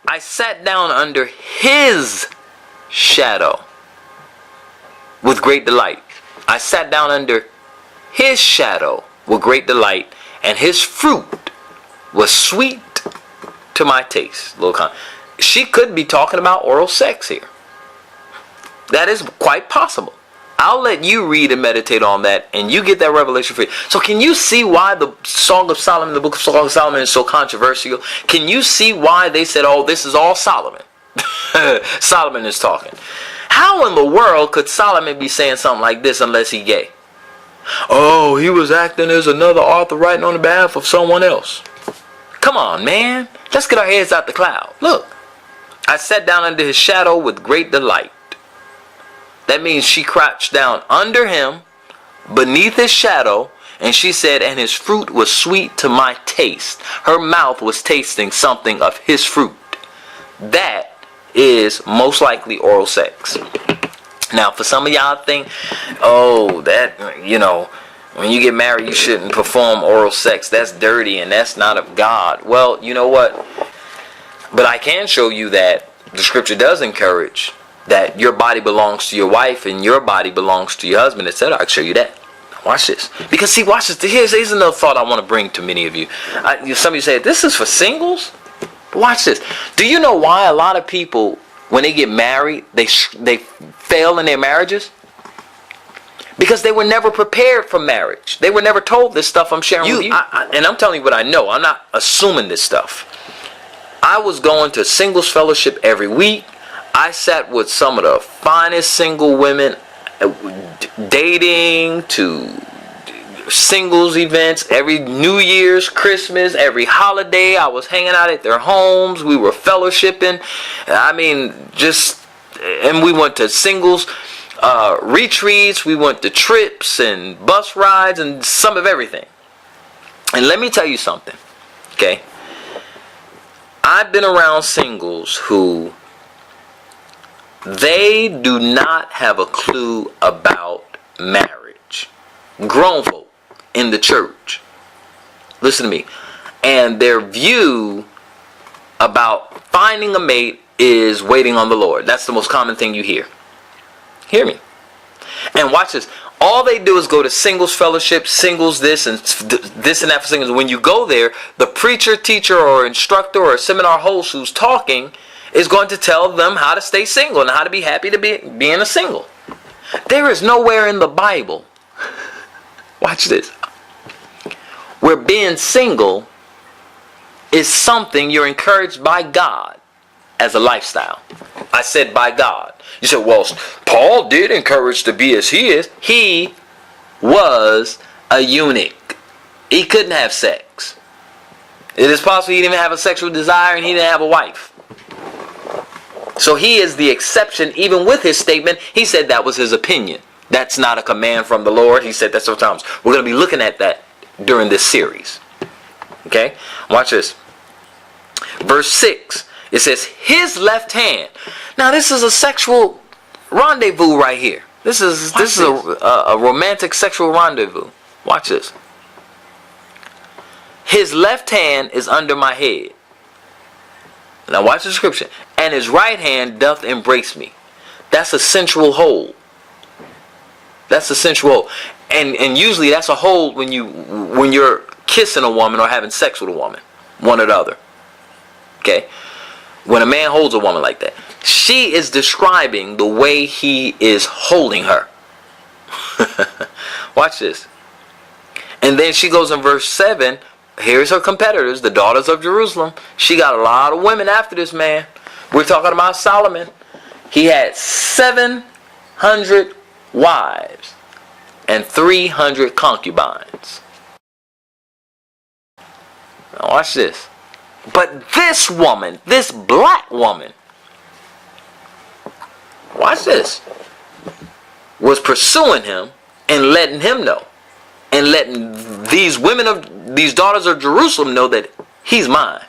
I sat down under his shadow with great delight. I sat down under his shadow with great delight, and his fruit was sweet to my taste. She could be talking about oral sex here. That is quite possible. I'll let you read and meditate on that, and you get that revelation for you. So can you see why the Song of Solomon, the book of Song of Solomon, is so controversial? Can you see why they said, oh, this is all Solomon? Solomon is talking. How in the world could Solomon be saying something like this unless he gay? Oh, he was acting as another author writing on the behalf of someone else. Come on, man. Let's get our heads out the cloud. Look. I sat down under his shadow with great delight. That means she crouched down under him, beneath his shadow, and she said, and his fruit was sweet to my taste. Her mouth was tasting something of his fruit. That is most likely oral sex. Now, for some of y'all think, oh, that, you know, when you get married, you shouldn't perform oral sex. That's dirty and that's not of God. Well, you know what? But I can show you that the scripture does encourage that your body belongs to your wife and your body belongs to your husband, etc. I can show you that. Watch this. Because see, watch this. Here's another thought I want to bring to many of you. Some of you say, this is for singles? Watch this. Do you know why a lot of people, when they get married, they fail in their marriages? Because they were never prepared for marriage. They were never told this stuff I'm sharing with you. And I'm telling you what I know. I'm not assuming this stuff. I was going to singles fellowship every week. I sat with some of the finest single women, dating to singles events, every New Year's, Christmas, every holiday. I was hanging out at their homes. We were fellowshipping. And we went to singles retreats. We went to trips and bus rides and some of everything. And let me tell you something, okay? I've been around singles who they do not have a clue about marriage. Grown folk in the church. Listen to me. And their view about finding a mate is waiting on the Lord. That's the most common thing you hear. Hear me. And watch this. All they do is go to singles fellowship, singles this and this and that for singles. When you go there, the preacher, teacher, or instructor or seminar host who's talking is going to tell them how to stay single and how to be happy to being a single. There is nowhere in the Bible, watch this, where being single is something you're encouraged by God as a lifestyle. I said by God. You said, well, Paul did encourage to be as he is. He was a eunuch. He couldn't have sex. It is possible he didn't even have a sexual desire and he didn't have a wife. So he is the exception. Even with his statement, he said that was his opinion. That's not a command from the Lord. He said that several times. We're going to be looking at that during this series. Okay? Watch this. Verse 6. It says, his left hand. Now this is a sexual rendezvous right here. This is a romantic sexual rendezvous. Watch this. His left hand is under my head. Now watch the description. And his right hand doth embrace me. That's a sensual hold. That's a sensual hold. And usually that's a hold when you're kissing a woman or having sex with a woman. One or the other. Okay? When a man holds a woman like that. She is describing the way he is holding her. Watch this. And then she goes in verse 7. Here's her competitors, the daughters of Jerusalem. She got a lot of women after this man. We're talking about Solomon. He had 700 wives and 300 concubines. Now watch this. But this woman, this black woman, watch this, was pursuing him and letting him know. And letting these daughters of Jerusalem know that he's mine.